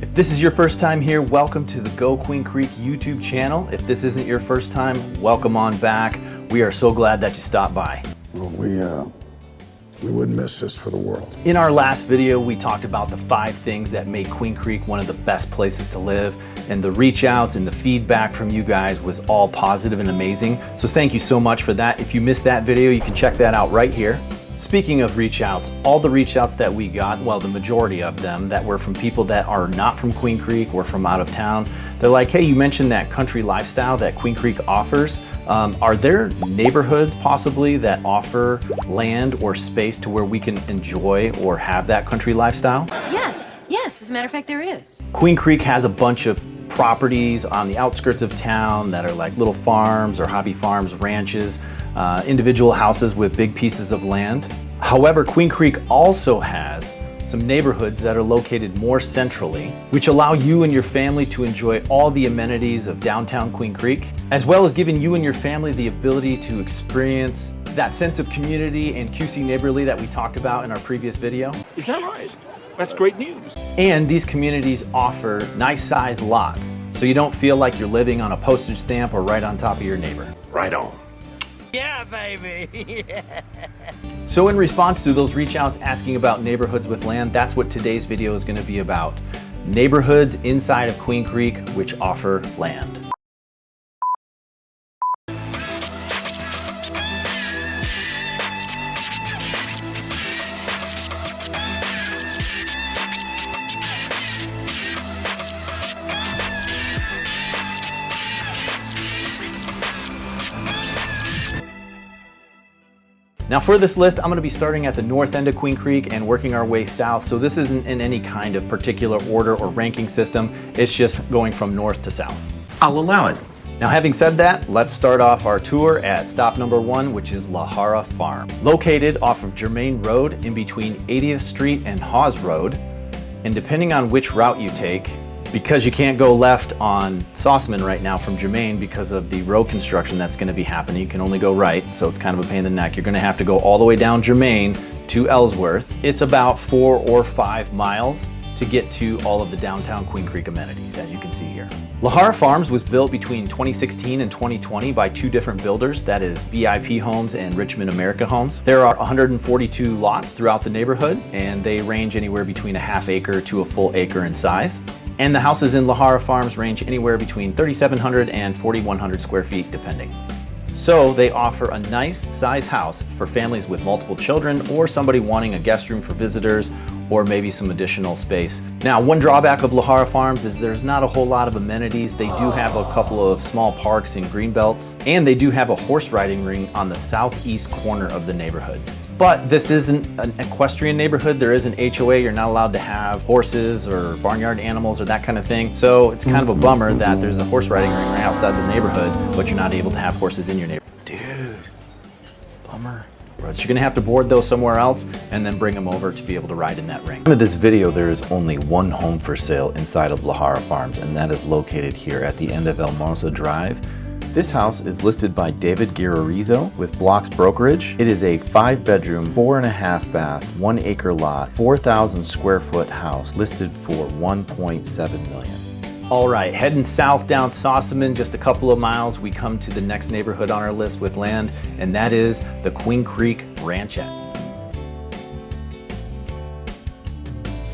If this is your first time here, welcome to the Go Queen Creek YouTube channel. If this isn't your first time, welcome on back. We are so glad that you stopped by. Well, we wouldn't miss this for the world. In our last video, we talked about the 5 things that make Queen Creek one of the best places to live, and the reach outs and the feedback from you guys was all positive and amazing. So thank you so much for that. If you missed that video, you can check that out right here. Speaking of reach outs, all the reach outs that we got, well, the majority of them that were from people that are not from Queen Creek or from out of town, they're like, hey, you mentioned that country lifestyle that Queen Creek offers. Are there neighborhoods possibly that offer land or space to where we can enjoy or have that country lifestyle? Yes, as a matter of fact, there is. Queen Creek has a bunch of properties on the outskirts of town that are like little farms or hobby farms, ranches, individual houses with big pieces of land. However, Queen Creek also has some neighborhoods that are located more centrally, which allow you and your family to enjoy all the amenities of downtown Queen Creek, as well as giving you and your family the ability to experience that sense of community and QC neighborly that we talked about in our previous video. Is that right? That's great news. And these communities offer nice sized lots, so you don't feel like you're living on a postage stamp or right on top of your neighbor. Right on. Yeah, baby. So in response to those reach outs asking about neighborhoods with land, that's what today's video is going to be about. Neighborhoods inside of Queen Creek which offer land. Now for this list, I'm going to be starting at the north end of Queen Creek and working our way south. So this isn't in any kind of particular order or ranking system. It's just going from north to south. I'll allow it. Now having said that, let's start off our tour at stop number 1, which is Lara Farms. Located off of Germain Road in between 80th Street and Hawes Road. And depending on which route you take, because you can't go left on Sauceman right now from Germain because of the road construction that's going to be happening, you can only go right, so it's kind of a pain in the neck. You're going to have to go all the way down Germain to Ellsworth. It's about 4 or 5 miles to get to all of the downtown Queen Creek amenities, as you can see here. Lara Farms was built between 2016 and 2020 by 2 different builders, that is VIP Homes and Richmond America Homes. There are 142 lots throughout the neighborhood, and they range anywhere between a ½ acre to a full acre in size. And the houses in Lara Farms range anywhere between 3,700 and 4,100 square feet depending. So they offer a nice size house for families with multiple children or somebody wanting a guest room for visitors or maybe some additional space. Now, one drawback of Lara Farms is there's not a whole lot of amenities. They do have a couple of small parks and green belts, and they do have a horse riding ring on the southeast corner of the neighborhood. But this isn't an equestrian neighborhood. There is an HOA. You're not allowed to have horses or barnyard animals or that kind of thing. So it's kind of a bummer that there's a horse riding ring right outside the neighborhood, but you're not able to have horses in your neighborhood. Dude, bummer. So you're gonna have to board those somewhere else and then bring them over to be able to ride in that ring. In this video, there is only one home for sale inside of Lara Farms, and that is located here at the end of Elmosa Drive. This house is listed by David Guerrizo with Blocks Brokerage. It is a 5-bedroom, 4.5 bath, 1 acre lot, 4,000 square foot house listed for $1.7 million. All right, heading south down Sauceman, just a couple of miles, we come to the next neighborhood on our list with land, and that is the Queen Creek Ranchets.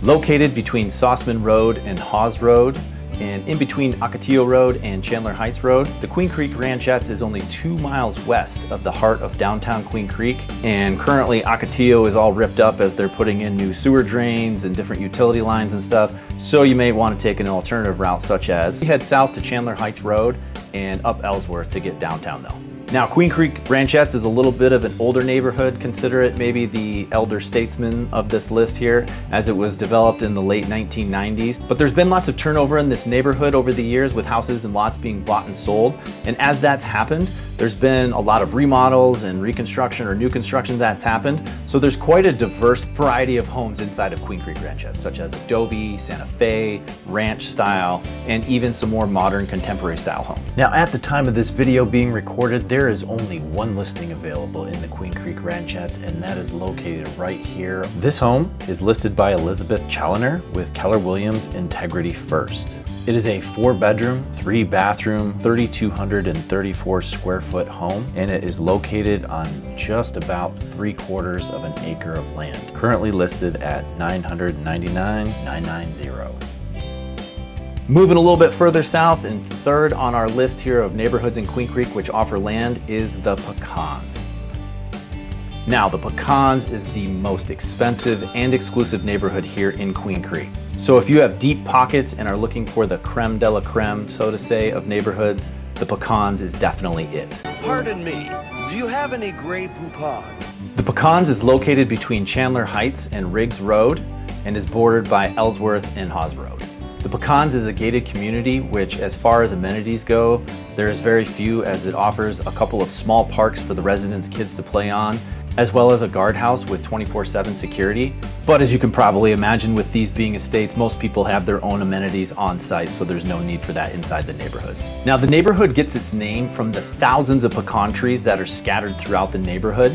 Located between Sauceman Road and Hawes Road, and in between Ocotillo Road and Chandler Heights Road, the Queen Creek Ranchets is only 2 miles west of the heart of downtown Queen Creek. And currently Ocotillo is all ripped up as they're putting in new sewer drains and different utility lines and stuff. So you may want to take an alternative route, such as head south to Chandler Heights Road and up Ellsworth to get downtown though. Now, Queen Creek Ranchets is a little bit of an older neighborhood. Consider it maybe the elder statesman of this list here, as it was developed in the late 1990s. But there's been lots of turnover in this neighborhood over the years with houses and lots being bought and sold. And as that's happened, there's been a lot of remodels and reconstruction or new construction that's happened. So there's quite a diverse variety of homes inside of Queen Creek Ranchets, such as adobe, Santa Fe, ranch style, and even some more modern contemporary style homes. Now, at the time of this video being recorded, there is only one listing available in the Queen Creek Ranchets, and that is located right here. This home is listed by Elizabeth Challoner with Keller Williams Integrity First. It is a 4-bedroom, 3-bathroom, 3,234 square foot home, and it is located on just about 3/4 of an acre of land. Currently listed at $999,990. Moving a little bit further south, and third on our list here of neighborhoods in Queen Creek which offer land is the Pecans. Now, the Pecans is the most expensive and exclusive neighborhood here in Queen Creek. So if you have deep pockets and are looking for the creme de la creme, so to say, of neighborhoods, the Pecans is definitely it. Pardon me, do you have any Grey Poupon? The Pecans is located between Chandler Heights and Riggs Road and is bordered by Ellsworth and Hawes Road. The Pecans is a gated community which, as far as amenities go, there is very few, as it offers a couple of small parks for the residents' kids to play on, as well as a guardhouse with 24/7 security. But as you can probably imagine, with these being estates, most people have their own amenities on site, so there's no need for that inside the neighborhood. Now, the neighborhood gets its name from the thousands of pecan trees that are scattered throughout the neighborhood.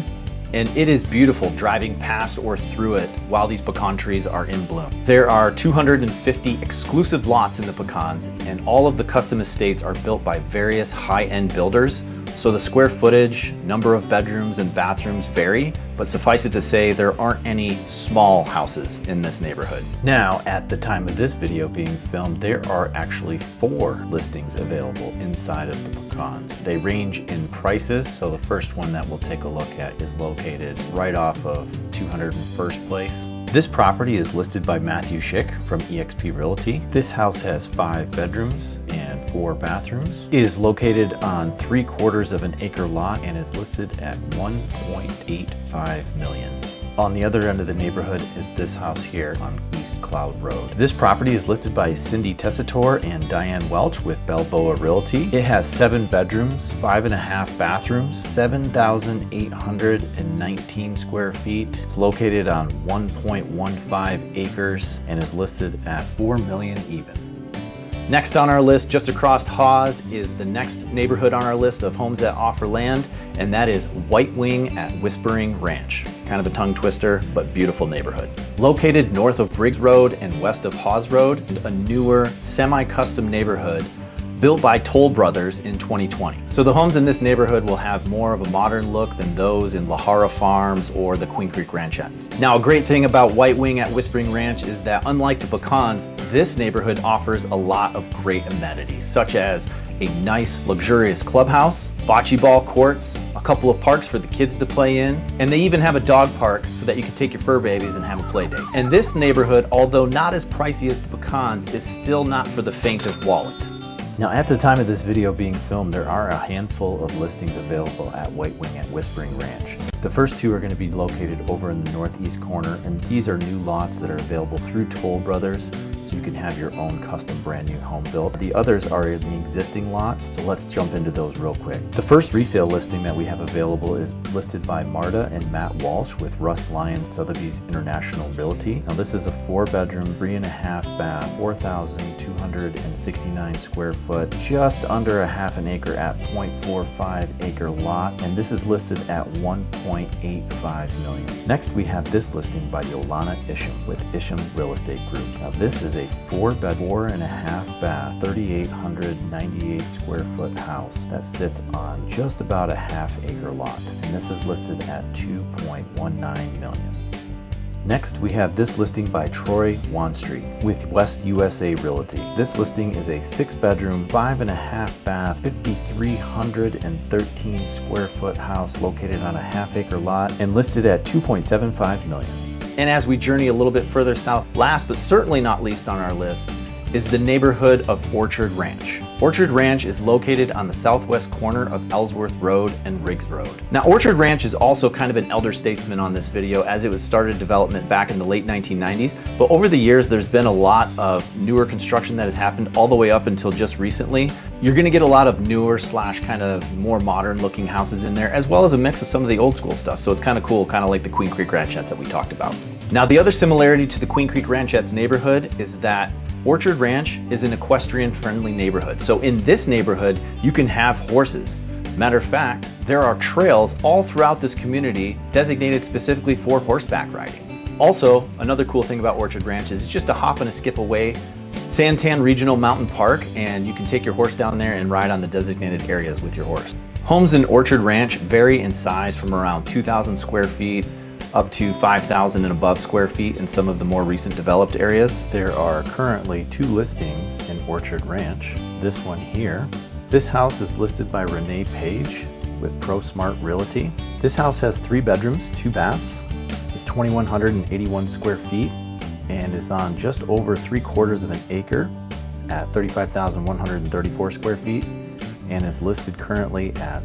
And it is beautiful driving past or through it while these pecan trees are in bloom. There are 250 exclusive lots in the Pecans, and all of the custom estates are built by various high-end builders. So the square footage, number of bedrooms and bathrooms vary, but suffice it to say, there aren't any small houses in this neighborhood. Now, at the time of this video being filmed, there are actually 4 listings available inside of the Pecans. They range in prices, so the first one that we'll take a look at is located right off of 201st Place. This property is listed by Matthew Schick from eXp Realty. This house has 5 bedrooms and 4 bathrooms. It is located on 3/4 of an acre lot and is listed at $1.85 million. On the other end of the neighborhood is this house here on East Cloud Road. This property is listed by Cindy Tessitore and Diane Welch with Balboa Realty. It has 7 bedrooms, 5.5 bathrooms, 7,819 square feet. It's located on 1.15 acres and is listed at $4 million even. Next on our list, just across Hawes, is the next neighborhood on our list of homes that offer land, and that is White Wing at Whispering Ranch. Kind of a tongue twister, but beautiful neighborhood. Located north of Riggs Road and west of Hawes Road, a newer, semi-custom neighborhood built by Toll Brothers in 2020. So the homes in this neighborhood will have more of a modern look than those in Lara Farms or the Queen Creek Ranchets. Now, a great thing about White Wing at Whispering Ranch is that, unlike the Pecans, this neighborhood offers a lot of great amenities, such as a nice, luxurious clubhouse, bocce ball courts, a couple of parks for the kids to play in, and they even have a dog park so that you can take your fur babies and have a play date. And this neighborhood, although not as pricey as the Pecans, is still not for the faint of wallet. Now, at the time of this video being filmed, there are a handful of listings available at White Wing at Whispering Ranch. The first 2 are going to be located over in the northeast corner, and these are new lots that are available through Toll Brothers, so you can have your own custom brand new home built. The others are in the existing lots, so let's jump into those real quick. The first resale listing that we have available is listed by Marta and Matt Walsh with Russ Lyons Sotheby's International Realty. Now, this is a 4-bedroom, 3.5 bath, 4,269 square foot, just under a half an acre at 0.45 acre lot, and this is listed at $1.85 million. Next, we have this listing by Yolana Isham with Isham Real Estate Group. Now, this is a 4-bed, 4.5 bath, 3,898 square foot house that sits on just about a half acre lot, and this is listed at $2.19 million. Next, we have this listing by Troy Wanstreet with West USA Realty. This listing is a 6-bedroom, 5.5 bath, 5,313 square foot house located on a half acre lot and listed at $2.75 million. And as we journey a little bit further south, last but certainly not least on our list is the neighborhood of Orchard Ranch. Orchard Ranch is located on the southwest corner of Ellsworth Road and Riggs Road. Now, Orchard Ranch is also kind of an elder statesman on this video, as it was started development back in the late 1990s, but over the years there's been a lot of newer construction that has happened all the way up until just recently. You're gonna get a lot of newer slash kind of more modern looking houses in there, as well as a mix of some of the old school stuff, so it's kind of cool, kind of like the Queen Creek Ranchets that we talked about. Now, the other similarity to the Queen Creek Ranchets neighborhood is that Orchard Ranch is an equestrian friendly neighborhood. So in this neighborhood, you can have horses. Matter of fact, there are trails all throughout this community designated specifically for horseback riding. Also, another cool thing about Orchard Ranch is it's just a hop and a skip away Santan Regional Mountain Park, and you can take your horse down there and ride on the designated areas with your horse. Homes in Orchard Ranch vary in size from around 2,000 square feet up to 5,000 and above square feet in some of the more recent developed areas. There are currently 2 listings in Orchard Ranch. This one here. This house is listed by Renee Page with ProSmart Realty. This house has 3 bedrooms, 2 baths. It's 2,181 square feet and is on just over 3/4 of an acre at 35,134 square feet and is listed currently at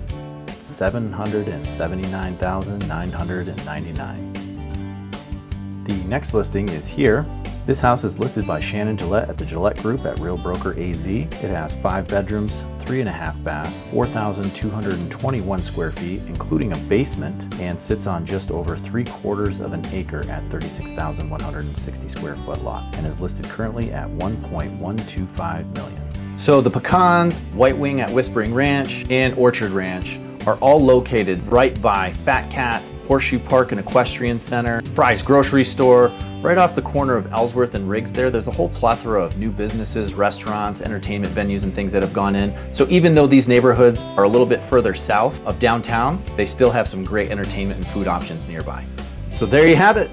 $779,999. The next listing is here. This house is listed by Shannon Gillette at the Gillette Group at Real Broker AZ. It has 5 bedrooms, 3.5 baths, 4,221 square feet, including a basement, and sits on just over 3/4 of an acre at 36,160 square foot lot, and is listed currently at $1.125 million. So the Pecans, White Wing at Whispering Ranch, and Orchard Ranch are all located right by Fat Cats, Horseshoe Park and Equestrian Center, Fry's Grocery Store, right off the corner of Ellsworth and Riggs there. There's a whole plethora of new businesses, restaurants, entertainment venues, and things that have gone in. So even though these neighborhoods are a little bit further south of downtown, they still have some great entertainment and food options nearby. So there you have it,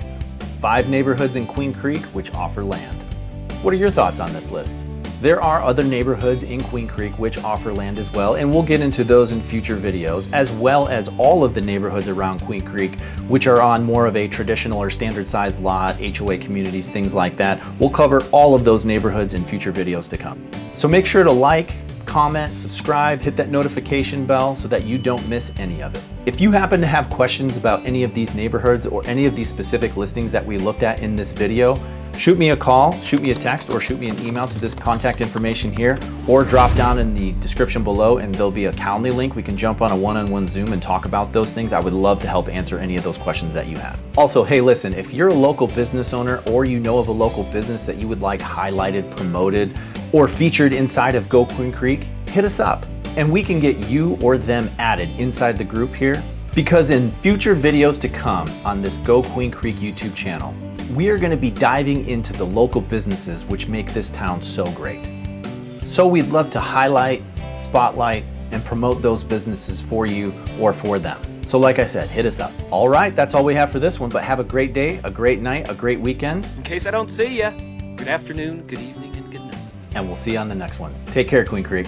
5 neighborhoods in Queen Creek which offer land. What are your thoughts on this list? There are other neighborhoods in Queen Creek which offer land as well, and we'll get into those in future videos, as well as all of the neighborhoods around Queen Creek which are on more of a traditional or standard size lot, HOA communities, things like that. We'll cover all of those neighborhoods in future videos to come. So make sure to like, comment, subscribe, hit that notification bell so that you don't miss any of it. If you happen to have questions about any of these neighborhoods or any of these specific listings that we looked at in this video, shoot me a call, shoot me a text, or shoot me an email to this contact information here, or drop down in the description below and there'll be a Calendly link. We can jump on a one-on-one Zoom and talk about those things. I would love to help answer any of those questions that you have. Also, hey, listen, if you're a local business owner or you know of a local business that you would like highlighted, promoted, or featured inside of Go Queen Creek, hit us up and we can get you or them added inside the group here, because in future videos to come on this Go Queen Creek YouTube channel, we are going to be diving into the local businesses which make this town so great. So we'd love to highlight, spotlight, and promote those businesses for you or for them. So like I said, hit us up. All right, that's all we have for this one, but have a great day, a great night, a great weekend. In case I don't see ya, good afternoon, good evening, and good night. And we'll see you on the next one. Take care, Queen Creek.